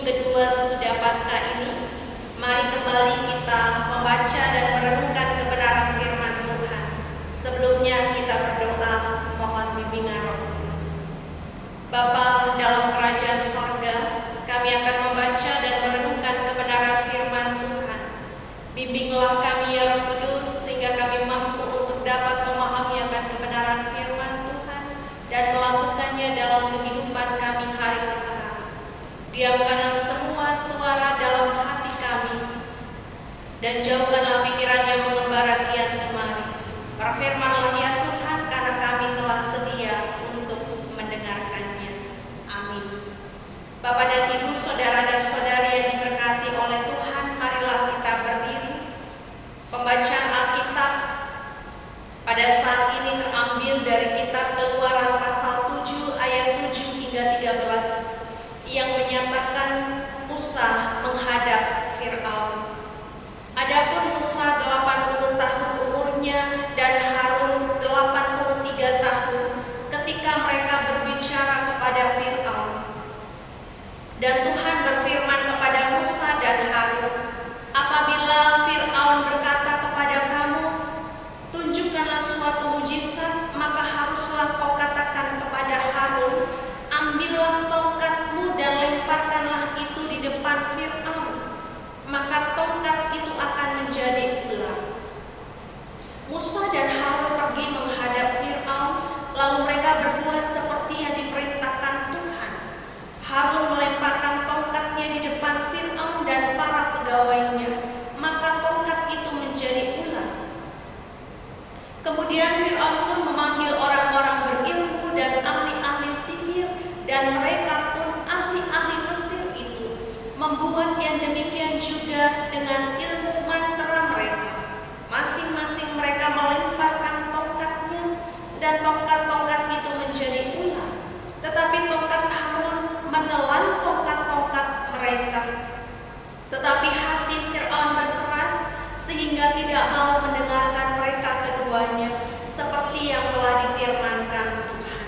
kedua sesudah Paskah ini, mari kembali kita membaca dan merenungkan kebenaran firman Tuhan. Sebelumnya kita berdoa mohon bimbingan Roh Kudus. Bapa dalam kerajaan sorga, kami akan membaca dan merenungkan kebenaran firman Tuhan. Bimbinglah kami ya Roh Kudus, sehingga kami mampu untuk dapat memahami akan kebenaran firman Tuhan dan melakukannya dalam kehidupan kami hari ke hari. Diamkanlah semua suara dalam hati kami dan jauhkanlah pikiran yang mengembara kian kemari. Berfirmanlah ya Tuhan, karena kami telah sedia untuk mendengarkannya. Amin. Bapak dan Ibu, saudara dan saudari yang diberkati oleh Tuhan, marilah kita berdiri. Pembacaan Alkitab pada saat ini terambil dari kitab Keluaran pasal 7 ayat 7 hingga 13 yang menyatakan Musa menghadap Fir'aun. Adapun Musa 80 tahun umurnya dan Harun 83 tahun ketika mereka berbicara kepada Fir'aun. Dan Tuhan berfirman kepada Musa dan Harun, apabila Fir'aun berkata kepada kamu, tunjukkanlah suatu mujizat, maka haruslah kau katakan kepada Harun, ambillah tongkatmu dan lemparkanlah itu di depan Fir'aun, maka tongkat itu akan menjadi ular. Musa dan Harun pergi menghadap Fir'aun, lalu mereka berbuat seperti yang diperintahkan Tuhan. Harun melemparkan tongkatnya di depan Fir'aun dan para pegawainya, maka tongkat itu menjadi ular. Kemudian Fir'aun pun memanggil orang-orang berilmu dan ahli-ahli sihir, dan mereka pun ahli-ahli Mesir itu membuat yang demikian juga dengan ilmu mantra mereka. Masing-masing mereka melemparkan tongkatnya, dan tongkat-tongkat itu menjadi ular. Tetapi tongkat Harun menelan tongkat-tongkat mereka. Tetapi hati Fir'aun berkeras sehingga tidak mau mendengarkan mereka keduanya, seperti yang telah difirmankan Tuhan.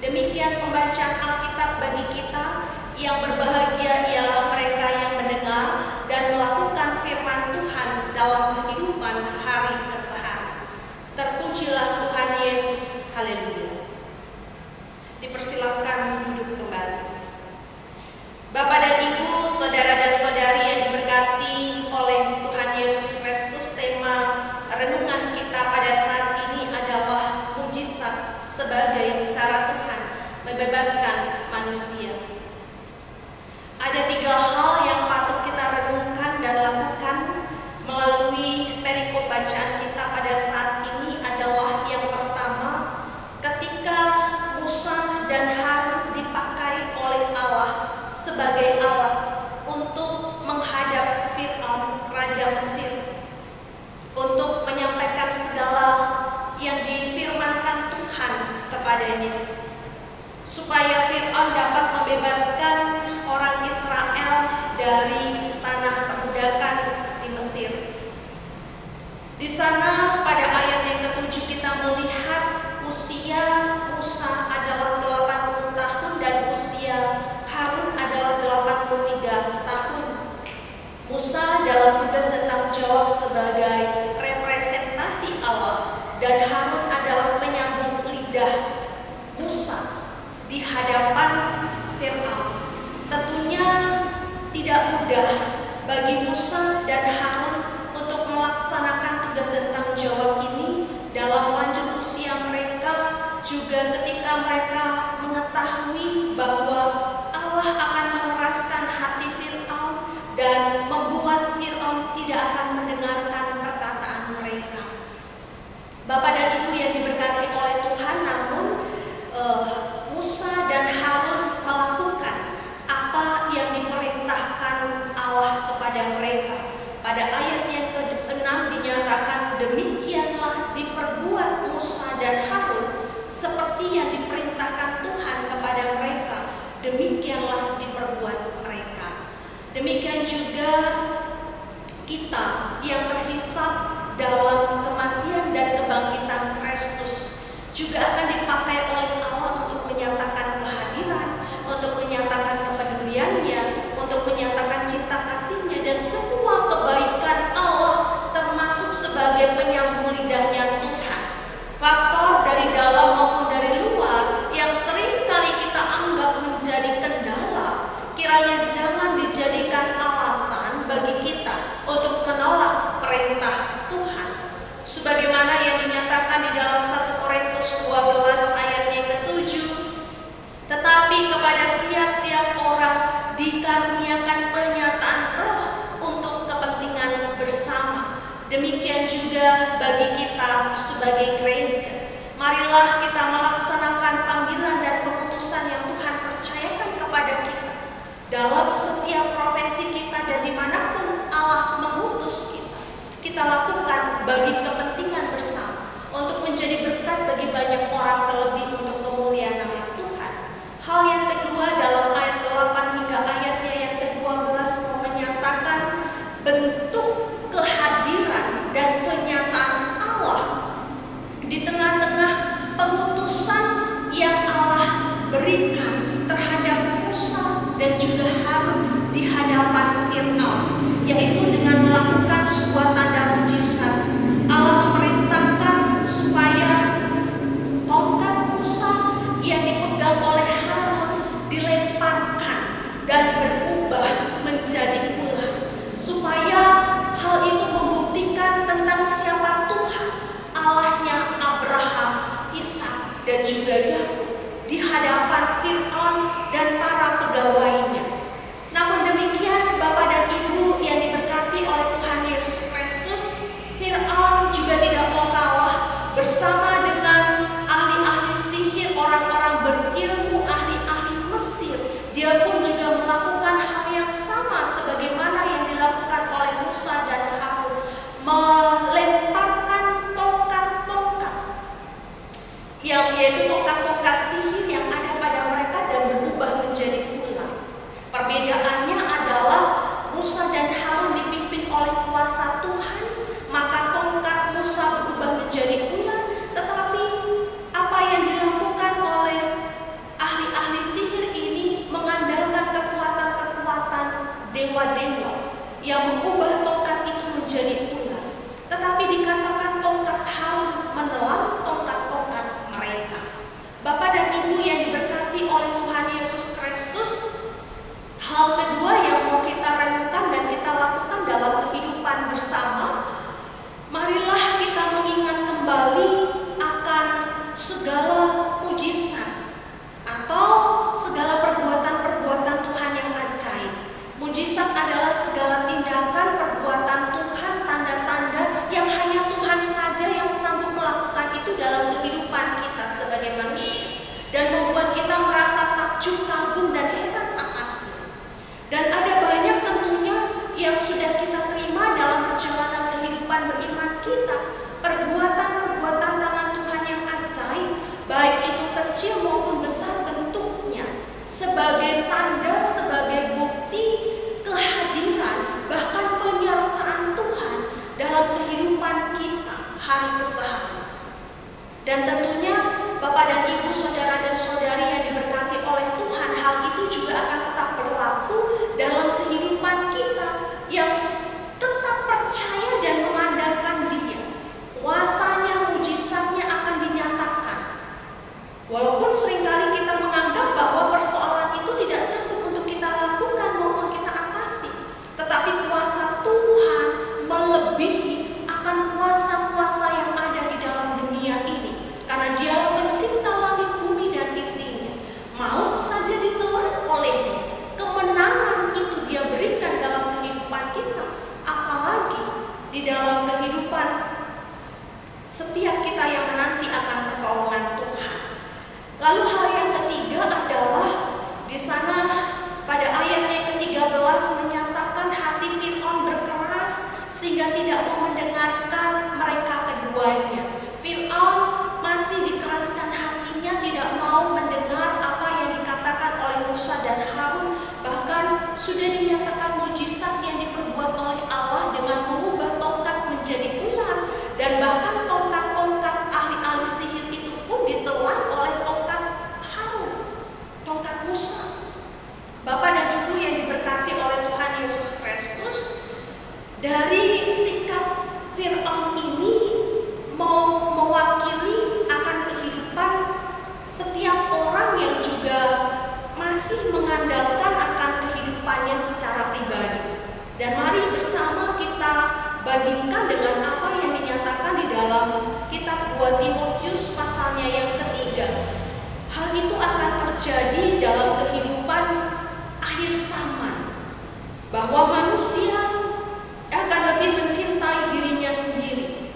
Demikian pembacaan Alkitab bagi kita. Yang berbahagia ialah mereka yang mendengar dan melakukan firman Tuhan dalam kehidupan hari keseharian. Terpujilah Tuhan Yesus. Haleluya. Dipersilakan duduk kembali. Bapak dan Ibu, saudara dan saudari yang diberkati oleh Tuhan Yesus Kristus, tema renungan kita pada saat ini adalah mujizat sebagai cara Tuhan membebaskan manusia. Ada 3 hal yang patut kita renungkan dan lakukan melalui perikop bacaan kita pada saat ini adalah yang pertama, ketika Musa dan Harun dipakai oleh Allah sebagai alat untuk menghadap Fir'aun, Raja Mesir, untuk menyampaikan segala yang difirmankan Tuhan kepadanya, supaya Fir'aun dapat membebaskan orang Israel dari tanah perbudakan di Mesir. Di sana pada ayat yang ke-7 kita melihat usia Musa adalah 80 tahun dan usia Harun adalah 83 tahun. Musa dalam tugas dan tanggung jawab sebagai representasi Allah, dan Harun adalah penyambung lidah Musa di hadapan Fir'aun. Tentunya tidak mudah bagi Musa dan Harun untuk melaksanakan tugas dan tanggung jawab ini dalam lanjut usia mereka, juga ketika mereka mengetahui bahwa Allah akan mengeraskan hati Fir'aun dan membuat Fir'aun tidak akan mendengarkan perkataan mereka. Bapak dan Ibu yang diberkati oleh Tuhan, namun Musa dan Harun melakukan apa yang diperintahkan Allah kepada mereka. Pada ayat yang ke-6 dinyatakan, demikianlah diperbuat Musa dan Harun seperti yang diperintahkan Tuhan kepada mereka. Demikianlah diperbuat mereka. Demikian juga kita yang terhisap dalam kematian dan kebangkitan Kristus juga akan dipakai oleh Allah untuk menyatakan kehadiran, untuk menyatakan kepeduliannya, untuk menyatakan kiranya jangan dijadikan alasan bagi kita untuk menolak perintah Tuhan. Sebagaimana yang dinyatakan di dalam 1 Korintus 12 ayat yang ke-7, tetapi kepada tiap-tiap orang dikaruniakan penyataan roh untuk kepentingan bersama. Demikian juga bagi kita sebagai gereja. Marilah kita melaksanakan panggilan dan pengutusan yang Tuhan percayakan kepada kita dalam setiap profesi kita dan dimanapun Allah mengutus kita. Kita lakukan bagi kepentingan bersama untuk menjadi berkat bagi banyak orang, terlebih untuk kemuliaan nama Tuhan. Hal yang kedua dalam ayat 8 hingga ayatnya yang ke-12 menyatakan bentuk kehadiran dan penyataan Allah di tengah-tengah pengutusan yang Allah berikan terhadap Musa dan juga Harun di hadapan Fir'aun, yaitu dengan melakukan sebuah tanda mujizat. Allah memerintahkan supaya tongkat Musa yang dipegang oleh Harun dilemparkan dan berubah menjadi ular, supaya hal itu membuktikan tentang siapa Tuhan, Allahnya Abraham, Ishak, dan juga Yakub di hadapan Fir'aun dan para pegawainya. Namun demikian, Bapak dan Ibu yang diberkati oleh Tuhan Yesus Kristus, Fir'aun juga tidak mau kalah bersama dengan ahli-ahli sihir, orang-orang berilmu, ahli-ahli Mesir. Dia pun juga melakukan hal yang sama sebagaimana yang dilakukan oleh Musa dan Harun, melemparkan tongkat-tongkat yang yaitu tongkat-tongkat sihir yang ada pada mereka dan berubah menjadi ular. Perbedaannya adalah Musa dan Harun dipimpin oleh kuasa Tuhan, maka tongkat Musa berubah menjadi ular. Tetapi apa yang dilakukan oleh ahli-ahli sihir ini mengandalkan kekuatan-kekuatan dewa-dewa yang mengubah tongkat itu menjadi ular. Tetapi dikatakan tongkat Harun menelan tongkat-tongkat mereka. Bapak dan Ibu yang diberkati oleh Tuhan Yesus Kristus, hal kedua yang mau kita renungkan dan kita lakukan dalam kehidupan bersama, marilah kita mengingat kembali akan segala mujizat atau segala perbuatan-perbuatan Tuhan yang ajaib. Mujizat adalah segala tindakan perbuatan Tuhan, tanda-tanda yang hanya Tuhan saja yang sanggup melakukan itu dalam kehidupan kita sebagai manusia, dan membuat kita merasa takjub, kagum, dan heran atasnya. Dan ada banyak tentunya yang sudah kita terima dalam perjalanan kehidupan beriman kita, perbuatan-perbuatan tangan Tuhan yang ajaib, baik itu kecil maupun besar bentuknya, sebagai tanda, sebagai bukti kehadiran, bahkan penyertaan Tuhan dalam kehidupan kita hari keseharian. Dan tentunya Bapak dan Ibu, saudara dan saudari yang diberkati oleh Tuhan, hal itu juga akan tetap berlaku dalam kehidupan kita yang tetap percaya dan mengandalkan Dia. Kuasanya, mujizatnya akan dinyatakan. Walaupun seringkali kita menganggap bahwa persoalan itu tidak sanggup untuk kita lakukan maupun kita atasi, tetapi kuasa Tuhan melebihi akan kuasa-kuasa yang ada di dalam dunia ini, karena Dia pencipta langit, bumi, dan isinya. Maut saja ditelan olehnya, kemenangan itu Dia berikan dalam kehidupan kita, apalagi di dalam kehidupan setiap kita yang menanti akan pertolongan Tuhan. Lalu hal yang ketiga adalah di sana pada ayat yang ke-13 menyatakan hati Fir'aun berkeras sehingga tidak mau mendengarkan mereka keduanya. Fir'aun masih dikeraskan hatinya, tidak mau mendengar apa yang dikatakan oleh Musa dan Harun. Bahkan sudah dinyatakan mujizat yang diperbuat oleh Allah dengan mengubah tongkat menjadi ular, dan bahkan tongkat-tongkat ahli-ahli sihir itu pun ditelan oleh tongkat Harun, tongkat Musa. Bapak dan Ibu yang diberkati oleh Tuhan Yesus Kristus, dari sikap Fir'aun ini mau mewakili akan kehidupan setiap orang yang juga masih mengandalkan akan kehidupan bahwa manusia akan lebih mencintai dirinya sendiri.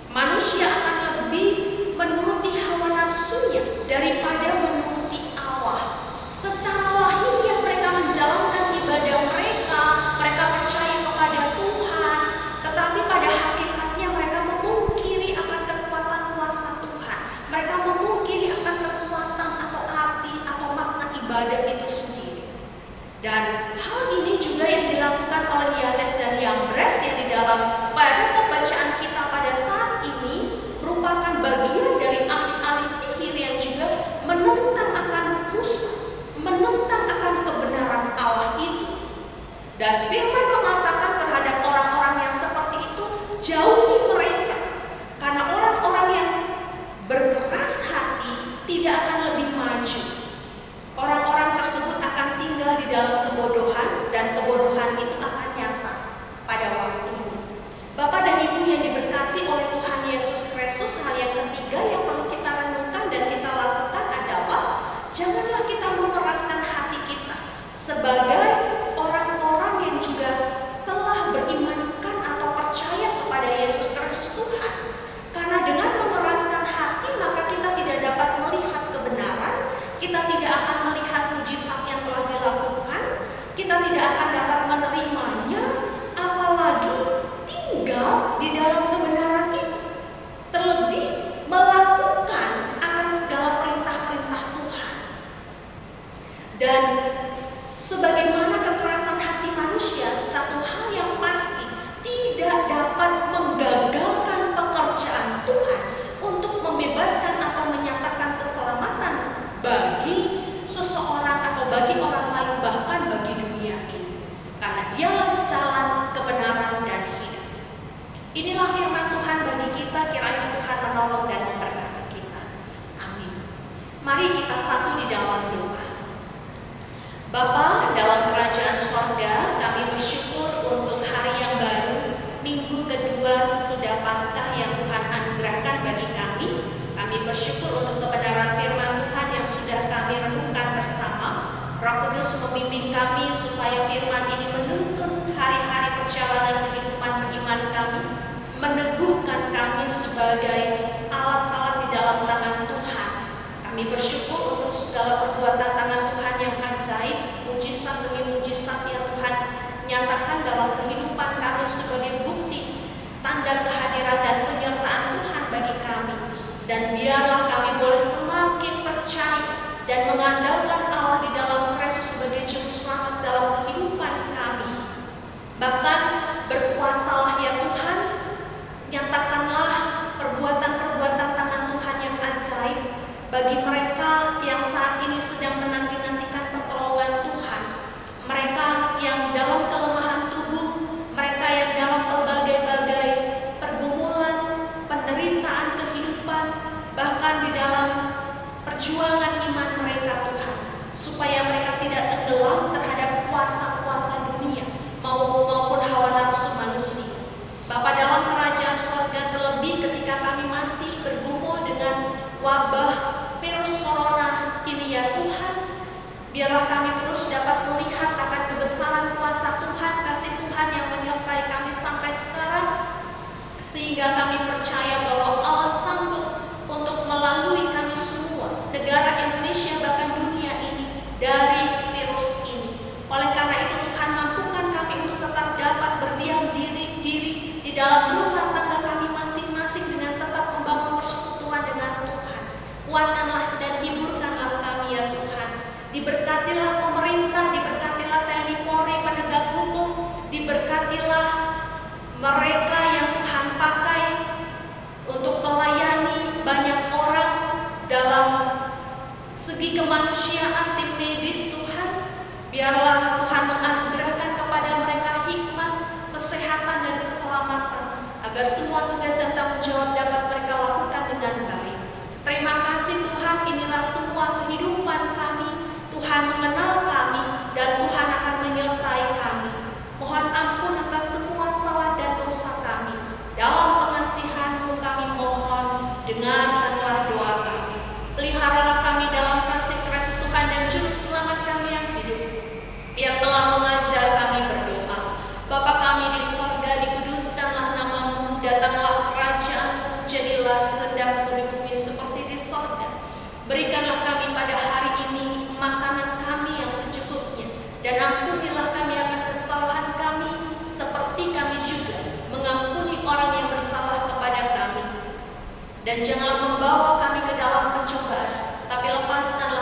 Manusia akan lebih menuruti hawa nafsunya daripada menuruti Allah. Secara lahiriah mereka menjalankan ibadah mereka, mereka percaya kepada Tuhan, tetapi pada hakikatnya mereka memungkiri akan kekuatan kuasa Tuhan. Mereka memungkiri akan kekuatan atau arti atau makna ibadah itu sendiri. Dan hal ini juga yang dilakukan oleh Yanes dan Yambres yang di dalam pada pembacaan kita pada saat ini merupakan bagian dari ahli-ahli sihir yang juga menentang akan Musa, menentang akan kebenaran Allah itu. Dan firman mengatakan terhadap orang-orang yang seperti itu, jauhi mereka, karena orang-orang yang berkeras hati tidak akan lebih maju. Orang-orang tersebut akan tinggal di dalam kebodohan, dan kebodohan itu akan nyata pada waktunya. Bapak dan Ibu yang diberkati oleh Tuhan Yesus Kristus, hal yang ketiga yang perlu kita renungkan dan kita lakukan adalah janganlah kita memeraskan hati kita sebagai orang-orang yang juga telah berimankan atau percaya kepada Yesus Kristus Tuhan. Karena dengan memeraskan hati maka kita tidak dapat melihat kebenaran, kita tidak akan melihat mujizat yang telah dilakukan, kita tidak akan dapat menerimanya, apalagi tinggal di dalam kebenaran itu, terlebih melakukan akan segala perintah-perintah Tuhan. Dan sebagaimana kekerasan hati manusia, satu hal yang pasti tidak dapat menggagalkan pekerjaan Tuhan untuk membebaskan atau menyatakan keselamatan bagi seseorang atau bagi orang lain, bahkan bagi dunia ini. Karena dialah jalan, kebenaran, dan hidup. Inilah firman Tuhan bagi kita, kiranya Tuhan menolong dan memberkati kita. Amin. Mari kita satu di dalam doa. Bapa dalam kerajaan sorga, kami bersyukur untuk hari yang baru, minggu kedua sesudah Paskah yang Tuhan anugerahkan bagi kami. Kami bersyukur untuk kebenaran firman Tuhan yang sudah kami renungkan bersama. Roh Kudus membimbing kami supaya firman ini menuntun hari-hari perjalanan kehidupan beriman kami, meneguhkan kami sebagai alat-alat di dalam tangan Tuhan. Kami bersyukur untuk segala perbuatan tangan Tuhan yang ajaib, mujizat demi mujizat yang Tuhan nyatakan dalam kehidupan kami sebagai bukti, tanda kehadiran dan penyertaan Tuhan bagi kami. Dan biarlah kami boleh semakin percaya dan mengandalkan Allah di dalam Kristus sebagai juru selamat dalam kehidupan kami. Bahkan berkuasalah ya Tuhan, nyatakanlah perbuatan-perbuatan tangan Tuhan yang ajaib bagi mereka yang saat ini sedang menanti-nantikan pertolongan Tuhan, mereka yang dalam kelemahan tubuh, mereka yang dalam berbagai-bagai pergumulan, penderitaan kehidupan, bahkan di dalam perjuangan iman mereka Tuhan, supaya mereka tidak tenggelam terhadap kuasa-kuasa dunia maupun hawa nafsu manusia. Bapa dalam kerajaan sorga, terlebih ketika kami masih bergumul dengan wabah virus corona ini ya Tuhan, biarlah kami terus dapat melihat akan kebesaran kuasa Tuhan, kasih Tuhan yang menyertai kami sampai sekarang, sehingga kami percaya bahwa Allah sanggup untuk melalui kami semua, negara Indonesia bahkan dunia ini, dari virus ini. Oleh karena itu Tuhan, mampukan kami untuk tetap dapat berdiam diri di dalam rumah tangga kami masing-masing dengan tetap membangun persekutuan dengan Tuhan. Kuatkanlah dan hiburkanlah kami ya Tuhan. Diberkatilah pemerintah, diberkatilah TNI Polri, penegak hukum, diberkatilah mereka yang Tuhan pakai untuk melayani banyak orang dalam segi kemanusiaan, tim medis Tuhan. Biarlah Tuhan menganugerahkan kepada mereka hikmat, kesehatan, dan keselamatan, agar semua tugas dan tanggung jawab dapat mereka lakukan dengan baik. Terima kasih Tuhan, inilah semua kehidupan kami. Tuhan mengenal kami dan Tuhan akan menyertai kami. Mohon ampun atas semua salah dan dosa kami. Dalam pengasihan-Mu kami mohon, dengarkanlah doa kami. Peliharalah kami dalam kasih Kristus Tuhan dan Juru Selamat kami yang hidup, yang telah mengajar kami berdoa. Dan janganlah membawa kami ke dalam pencobaan, tapi lepaskanlah